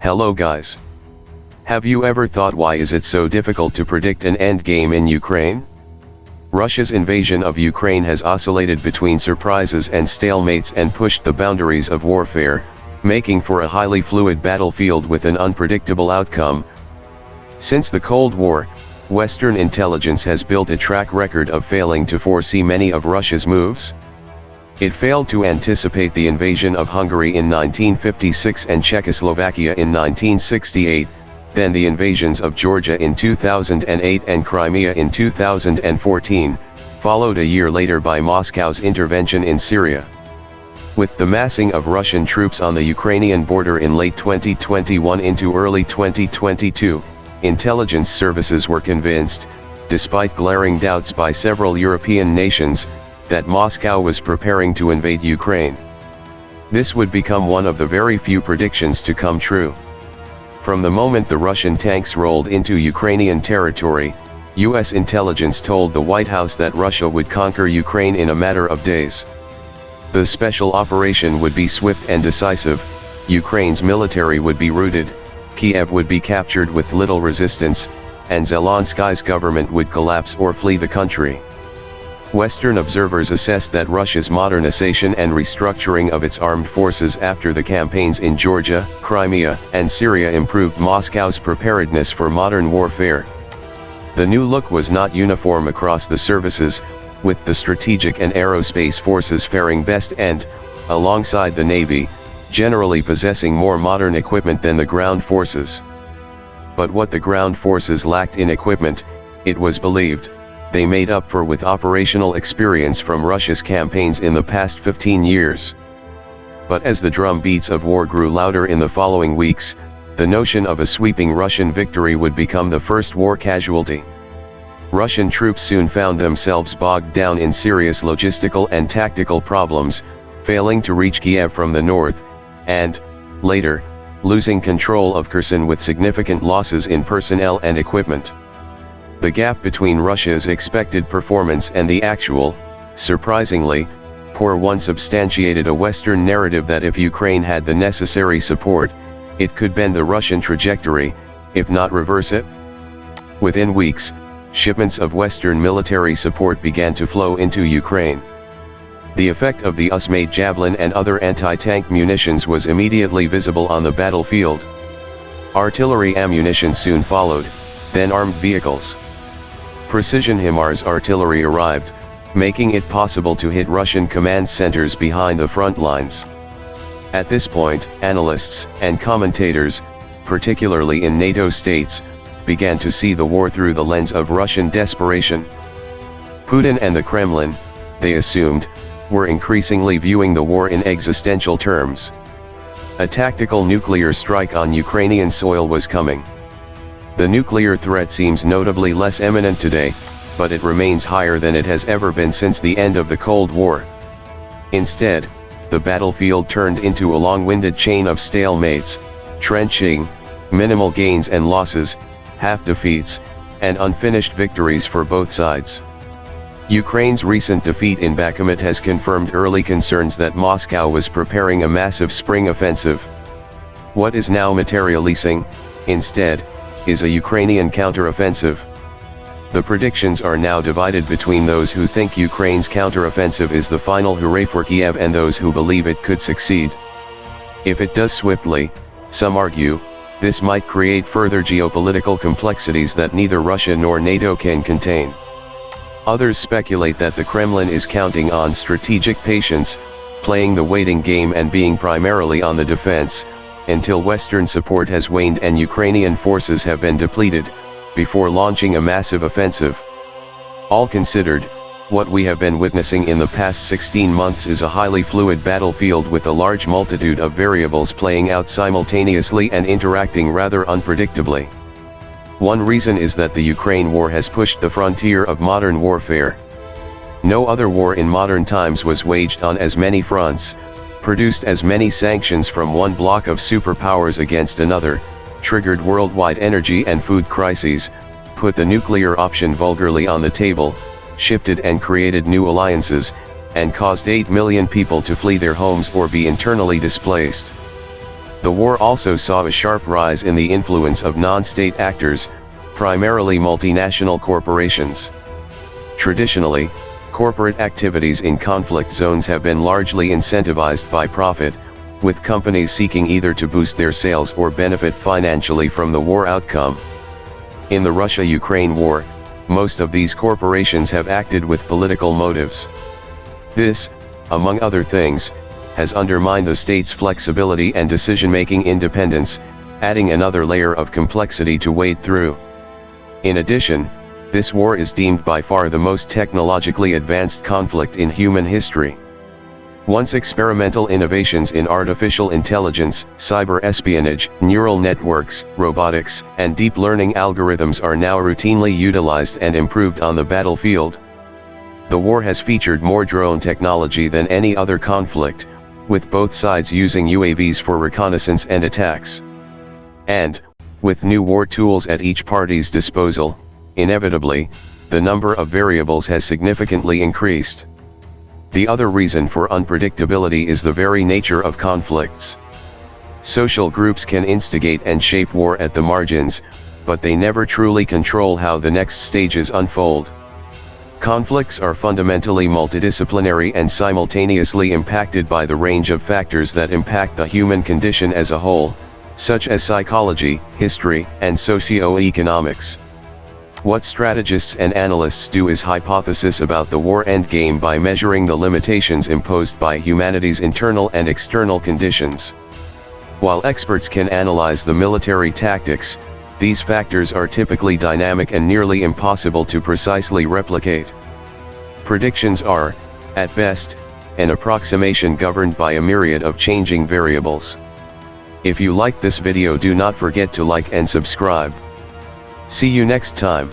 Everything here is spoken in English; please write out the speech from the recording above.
Hello guys. Have you ever thought why is it so difficult to predict an endgame in Ukraine? Russia's invasion of Ukraine has oscillated between surprises and stalemates and pushed the boundaries of warfare, making for a highly fluid battlefield with an unpredictable outcome. Since the Cold War, Western intelligence has built a track record of failing to foresee many of Russia's moves. It failed to anticipate the invasion of Hungary in 1956 and Czechoslovakia in 1968, then the invasions of Georgia in 2008 and Crimea in 2014, followed a year later by Moscow's intervention in Syria. With the massing of Russian troops on the Ukrainian border in late 2021 into early 2022, intelligence services were convinced, despite glaring doubts by several European nations, that Moscow was preparing to invade Ukraine. This would become one of the very few predictions to come true. From the moment the Russian tanks rolled into Ukrainian territory, US intelligence told the White House that Russia would conquer Ukraine in a matter of days. The special operation would be swift and decisive, Ukraine's military would be routed, Kiev would be captured with little resistance, and Zelensky's government would collapse or flee the country. Western observers assessed that Russia's modernization and restructuring of its armed forces after the campaigns in Georgia, Crimea, and Syria improved Moscow's preparedness for modern warfare. The new look was not uniform across the services, with the strategic and aerospace forces faring best and, alongside the Navy, generally possessing more modern equipment than the ground forces. But what the ground forces lacked in equipment, it was believed, they made up for with operational experience from Russia's campaigns in the past 15 years. But as the drum beats of war grew louder in the following weeks, the notion of a sweeping Russian victory would become the first war casualty. Russian troops soon found themselves bogged down in serious logistical and tactical problems, failing to reach Kiev from the north, and, later, losing control of Kherson with significant losses in personnel and equipment. The gap between Russia's expected performance and the actual, surprisingly, poor one substantiated a Western narrative that if Ukraine had the necessary support, it could bend the Russian trajectory, if not reverse it. Within weeks, shipments of Western military support began to flow into Ukraine. The effect of the US-made Javelin and other anti-tank munitions was immediately visible on the battlefield. Artillery ammunition soon followed, then armed vehicles. Precision HIMARS artillery arrived, making it possible to hit Russian command centers behind the front lines. At this point, analysts and commentators, particularly in NATO states, began to see the war through the lens of Russian desperation. Putin and the Kremlin, they assumed, were increasingly viewing the war in existential terms. A tactical nuclear strike on Ukrainian soil was coming. The nuclear threat seems notably less imminent today, but it remains higher than it has ever been since the end of the Cold War. Instead, the battlefield turned into a long-winded chain of stalemates, trenching, minimal gains and losses, half-defeats, and unfinished victories for both sides. Ukraine's recent defeat in Bakhmut has confirmed early concerns that Moscow was preparing a massive spring offensive. What is now materializing, instead, is a Ukrainian counteroffensive. The predictions are now divided between those who think Ukraine's counteroffensive is the final hooray for Kiev and those who believe it could succeed. If it does swiftly, some argue, this might create further geopolitical complexities that neither Russia nor NATO can contain. Others speculate that the Kremlin is counting on strategic patience, playing the waiting game and being primarily on the defense, until Western support has waned and Ukrainian forces have been depleted, before launching a massive offensive. All considered, what we have been witnessing in the past 16 months is a highly fluid battlefield with a large multitude of variables playing out simultaneously and interacting rather unpredictably. One reason is that the Ukraine war has pushed the frontier of modern warfare. No other war in modern times was waged on as many fronts, produced as many sanctions from one bloc of superpowers against another, triggered worldwide energy and food crises, put the nuclear option vulgarly on the table, shifted and created new alliances, and caused 8 million people to flee their homes or be internally displaced. The war also saw a sharp rise in the influence of non-state actors, primarily multinational corporations. Traditionally, corporate activities in conflict zones have been largely incentivized by profit, with companies seeking either to boost their sales or benefit financially from the war outcome. In the Russia-Ukraine war, most of these corporations have acted with political motives. This, among other things, has undermined the state's flexibility and decision-making independence, adding another layer of complexity to wade through. In addition, this war is deemed by far the most technologically advanced conflict in human history. Once experimental innovations in artificial intelligence, cyber espionage, neural networks, robotics, and deep learning algorithms are now routinely utilized and improved on the battlefield. The war has featured more drone technology than any other conflict, with both sides using UAVs for reconnaissance and attacks. And, with new war tools at each party's disposal, inevitably, the number of variables has significantly increased. The other reason for unpredictability is the very nature of conflicts. Social groups can instigate and shape war at the margins, but they never truly control how the next stages unfold. Conflicts are fundamentally multidisciplinary and simultaneously impacted by the range of factors that impact the human condition as a whole, such as psychology, history, and socio-economics. What strategists and analysts do is hypothesis about the war endgame by measuring the limitations imposed by humanity's internal and external conditions. While experts can analyze the military tactics, these factors are typically dynamic and nearly impossible to precisely replicate. Predictions are, at best, an approximation governed by a myriad of changing variables. If you liked this video, do not forget to like and subscribe. See you next time.